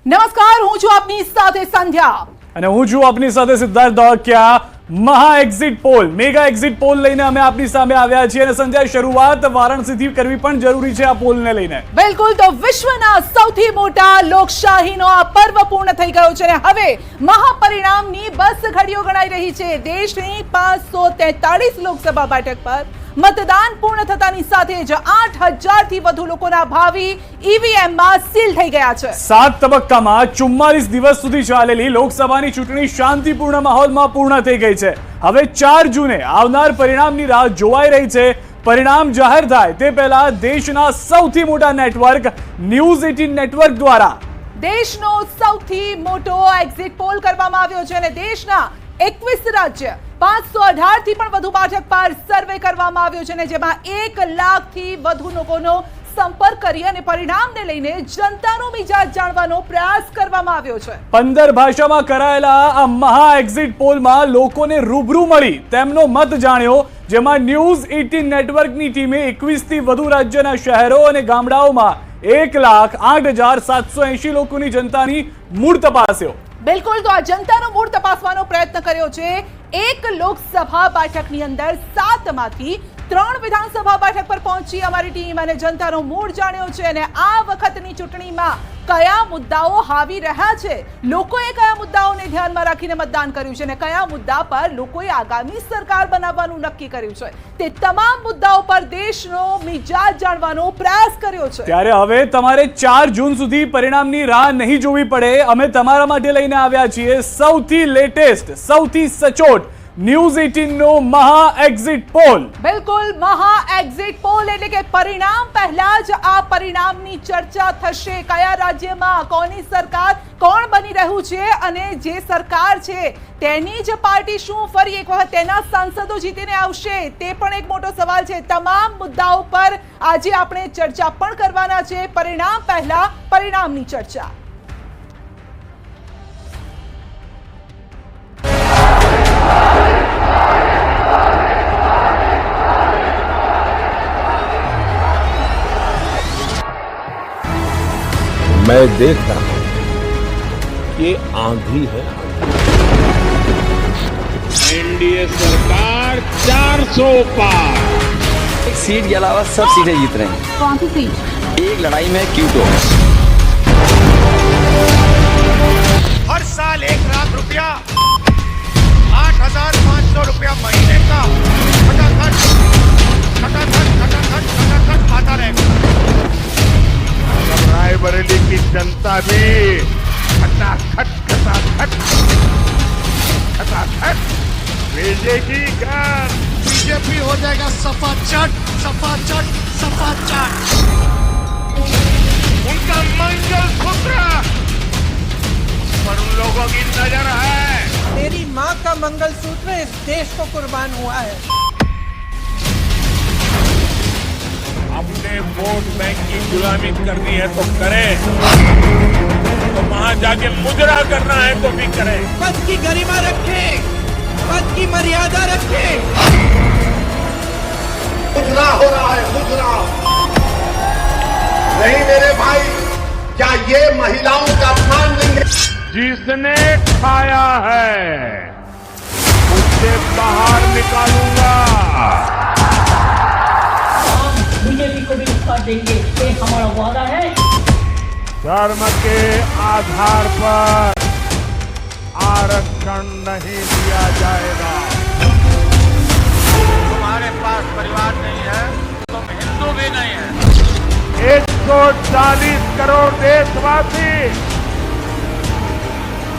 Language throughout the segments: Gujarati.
નમસ્કાર, હું છું આપની સાથે સંધ્યા અને હું છું આપની સાથે સિદ્ધાર્થ દોડકિયા। મહા exit poll, mega exit poll લઈને અમે આપની સામે આવ્યા છીએ અને સંધ્યા, શરૂઆત વારાણસીથી કરવી પણ જરૂરી છે આ પોલને લઈને। બિલકુલ, તો વિશ્વના સૌથી મોટા લોકશાહીનો આ પર્વ પૂર્ણ થઈ ગયો છે અને હવે મહાપરિણામની બસ ઘડીઓ ગણાઈ રહી છે। દેશની 543 લોકસભા બેઠક પર મતદાન પૂર્ણ થતાની સાથે જ 8,000 થી વધુ લોકોના ભાવિ ઈવીએમ માં સીલ થઈ ગયા છે। 7 તબક્કામાં 44 દિવસ સુધી ચાલેલી લોકસભાની ચૂંટણી શાંતિપૂર્ણ માહોલમાં પૂર્ણ થઈ ગઈ છે। હવે 4 જૂને આવનાર પરિણામની રાહ જોવાઈ રહી છે। પરિણામ જાહેર થાય તે પહેલા દેશના સૌથી મોટા નેટવર્ક ન્યૂઝ 18 નેટવર્ક દ્વારા દેશનો સૌથી મોટો એક્ઝિટ પોલ કરવામાં આવ્યો છે અને દેશના 21 રાજ્ય 518 થી પણ વધુ બેઠક પર સર્વે કરવામાં આવ્યો છે અને જેમાં 1 લાખથી વધુ લોકોનો સંપર્ક કરી અને પરિણામને લઈને જનતાનો મિજાજ જાણવાનો પ્રયાસ કરવામાં આવ્યો છે। 15 ભાષામાં કરાયેલા આ મહા એક્ઝિટ પોલમાં લોકોને રૂબરૂ મળી તેમનો મત જાણ્યો, જેમાં ન્યૂઝ 18 નેટવર્કની ટીમે 21 થી વધુ રાજ્યના શહેરો અને ગામડાઓમાં 1,08,780 લોકોની જનતાની મૂળ તપાસ્યો। બિલકુલ, તો આ જનતાનો મૂળ તપાસવાનો પ્રયત્ન કર્યો છે। એક લોકસભા બેઠકની અંદર 7 માંથી 3 વિધાનસભા બેઠક પર પહોંચી અમારી ટીમ અને જનતાનો મૂળ જાણ્યો છે અને આ વખતની ચૂંટણીમાં કયા મુદ્દાઓ હાવી રહ્યા છે, લોકોએ કયા મુદ્દાઓને ધ્યાનમાં રાખીને મતદાન કર્યું છે અને કયા મુદ્દા પર લોકોએ આગામી સરકાર બનાવવાનું નક્કી કર્યું છે, તે તમામ મુદ્દાઓ પર દેશનો મિજાજ જાણવાનો પ્રયાસ કર્યો છે। ત્યારે હવે તમારે 4 જૂન સુધી પરિણામની રાહ નહીં જોવી પડે। અમે તમારા માટે લઈને આવ્યા છીએ સૌથી લેટેસ્ટ, સૌથી સચોટ ન્યૂઝ 18 નો મહા એક્ઝિટ પોલ। બિલકુલ, મહા એક્ઝિટ પોલ એટલે કે પરિણામ પહેલા જ આ પરિણામની ચર્ચા થશે। કયા રાજ્યમાં કોની સરકાર, કોણ બની રહ્યું છે અને જે સરકાર છે તેની જ પાર્ટી શું ફરી એક વખત તેના સાંસદો જીતીને આવશે, તે પણ એક મોટો સવાલ છે। તમામ મુદ્દાઓ પર આજે આપણે ચર્ચા પણ કરવાના છે। પરિણામ પહેલા પરિણામની ચર્ચા। मैं देख रहा हूं कि आंधी है। एनडीए सरकार 400 पार। एक सीट के अलावा सब सीटें जीत रहे हैं। कौन सी सीट? एक लड़ाई में क्यूटो। हर साल 1 लाख रुपया, 8,500 रुपया महीने का खटाखट आता रहेगा। रायबरेली की जनता भी खटाखट भेजेगी घर। बीजेपी हो जाएगा सफाचट। उनका मंगल सूत्र पर उन लोगों की नजर है। तेरी माँ का मंगलसूत्र इस देश को कुर्बान हुआ है। अपने वोट बैंक की गुलामी करनी है तो करे, तो वहां जाके मुजरा करना है तो भी करे। पद की गरिमा रखे, पद की मर्यादा रखे। मुजरा हो रहा है, मुजरा नहीं मेरे भाई। क्या ये महिलाओं का अपमान नहीं है? जिसने खाया है उससे बाहर निकालूंगा। बीजेपी को भी नुकसान देंगे, ये हमारा वादा है। धर्म के आधार पर आरक्षण नहीं दिया जाएगा। तुम्हारे पास परिवार नहीं है, तुम हिंदू भी नहीं है। 140 करोड़ देशवासी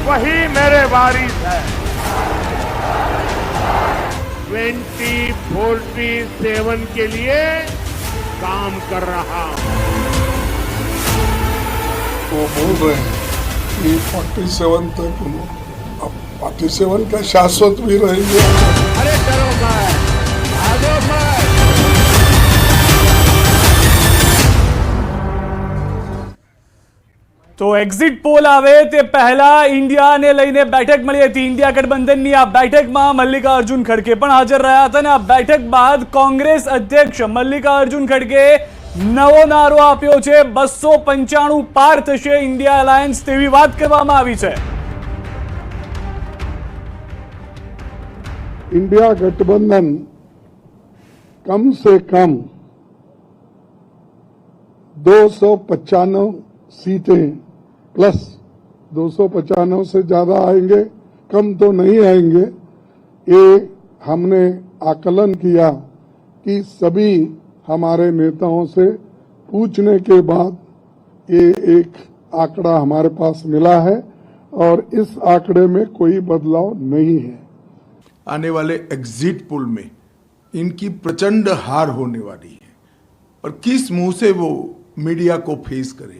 वही मेरे वारिस है। 2047 के लिए काम कर रहा हूं। वो बोल रहे हैं कि 47 तक, अब 47 का शाश्वत भी रहेंगे। अरे चलो भाई, आ जाओ भाई। તો એક્ઝિટ પોલ આવે તે પહેલા ઇન્ડિયાને લઈને બેઠક મળી હતી। ઇન્ડિયા ગઠબંધનની આ બેઠકમાં મલ્લિકાર્જુન ખડગે પણ હાજર રહ્યા હતા અને આ બેઠક બાદ કોંગ્રેસ અધ્યક્ષ મલ્લિકાર્જુન ખડગે નવો નારો આપ્યો છે 295 પાર થશે ઇન્ડિયા અલાયન્સ તેવી વાત કરવામાં આવી છે। इंडिया गठबंधन कम से कम 295 सीटें प्लस 295 से ज्यादा आएंगे, कम तो नहीं आएंगे। ये हमने आकलन किया कि सभी हमारे नेताओं से पूछने के बाद ये एक आंकड़ा हमारे पास मिला है और इस आंकड़े में कोई बदलाव नहीं है। आने वाले एग्जिट पोल में इनकी प्रचंड हार होने वाली है और किस मुंह से वो मीडिया को फेस करे,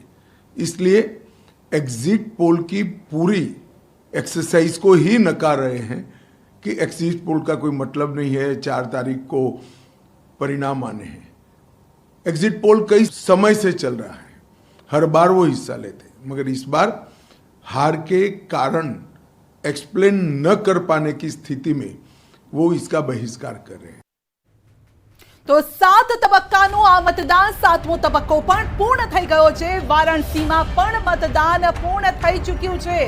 इसलिए एग्जिट पोल की पूरी एक्सरसाइज को ही नकार रहे हैं कि एग्जिट पोल का कोई मतलब नहीं है, 4 तारीख को परिणाम आने हैं। एग्जिट पोल कई समय से चल रहा है, हर बार वो हिस्सा लेते हैं, मगर इस बार हार के कारण एक्सप्लेन न कर पाने की स्थिति में वो इसका बहिष्कार कर रहे हैं। તો 7 તબક્કાનું આ મતદાન 7મો તબક્કો પણ પૂર્ણ થઈ ગયો છે। વારાણસીમાં પણ મતદાન પૂર્ણ થઈ ચૂક્યું છે।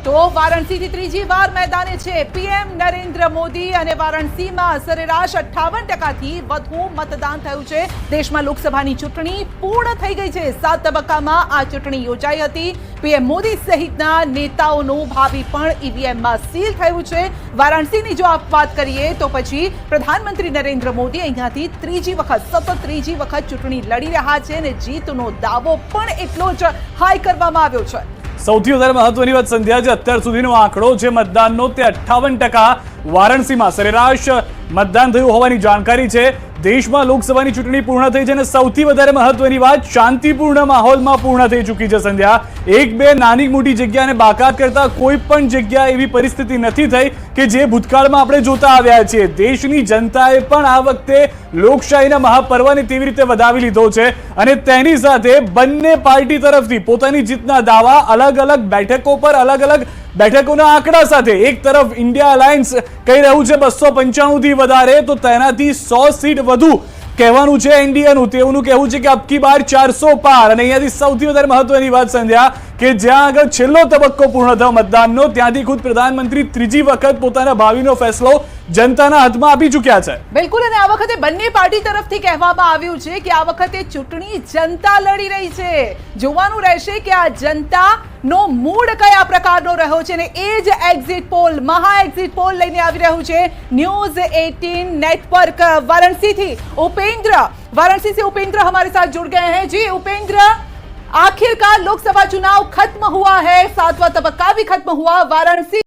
તો વારાણસીથી ત્રીજી વાર મેદાને છે પીએમ નરેન્દ્ર મોદી અને વારાણસીમાં સરેરાશ 58%થી વધુ મતદાન થયું છે। દેશમાં લોકસભાની ચૂંટણી પૂર્ણ થઈ ગઈ છે। 7 તબક્કામાં આ ચૂંટણી યોજાઈ હતી। પીએમ મોદી સહિતના નેતાઓનું ભાવિ પણ ઈવીએમમાં સીલ થયું છે। વારાણસીની જો આપ વાત કરીએ તો પછી પ્રધાનમંત્રી નરેન્દ્ર મોદી અહીંયાથી સતત ત્રીજી વખત ચૂંટણી લડી રહ્યા છે અને જીતનો દાવો પણ એટલો જ હાઈ કરવામાં આવ્યો છે। સૌથી વધારે મહત્વની વાત સંધ્યા છે અત્યાર સુધીનો આંકડો જે મતદાનનો તે 58% વારાણસીમાં સરેરાશ મતદાન થયું હોવાની જાણકારી છે। દેશમાં લોકસભાની ચૂંટણી પૂર્ણ થઈ છે અને સૌથી વધારે મહત્વની વાત શાંતિપૂર્ણ માહોલમાં પૂર્ણ થઈ ચૂકી છે સંધ્યા। એક બે નાની મોટી જગ્યાને બાકાત કરતા કોઈ પણ જગ્યા એવી પરિસ્થિતિ નથી થઈ કે જે ભૂતકાળમાં આપણે જોતા આવ્યા છીએ। દેશની જનતાએ પણ આ વખતે લોકશાહીના મહાપર્વને તેવી રીતે વધાવી લીધો છે અને તેની સાથે બંને પાર્ટી તરફથી પોતાની જીતના દાવા અલગ અલગ બેઠકો પર અલગ અલગ બેઠકોના આંકડા સાથે। એક તરફ ઇન્ડિયા અલાયન્સ કહી રહ્યું છે 295 થી વધારે, તો તેનાથી 100 સીટ વધુ કહેવાનું છે એનડીએનું। તેઓનું કહેવું છે કે અબકી બાર 400 પાર। અને અહીંયાથી સૌથી વધારે મહત્વની વાત સંધ્યા કે જ્યાં આગળ છેલ્લો તબક્કો પૂર્ણ થયો મતદાનનો, ત્યાંથી ખુદ પ્રધાનમંત્રી ત્રીજી વખત પોતાના ભાવિનો ફેસલો જનતાના હાથમાં આપી ચૂક્યા છે। બિલકુલ, અને આ વખતે બંને પાર્ટી તરફથી કહેવામાં આવ્યું છે કે આ વખતે ચૂંટણી જનતા લડી રહી છે। જોવાનું રહેશે કે આ જનતાનો મૂડ કયા પ્રકારનો રહ્યો છે અને એ જ એક્ઝિટ પોલ, મહા એક્ઝિટ પોલ લઈને આવી રહ્યું છે न्यूज़ 18 नेटवर्क वाराणसी थी। वाराणसी से उपेंद्र हमारे साथ जुड़ गए हैं। जी उपेंद्र, आखिरकार लोकसभा चुनाव खत्म हुआ है, 7वां तबक्का भी खत्म हुआ। वाराणसी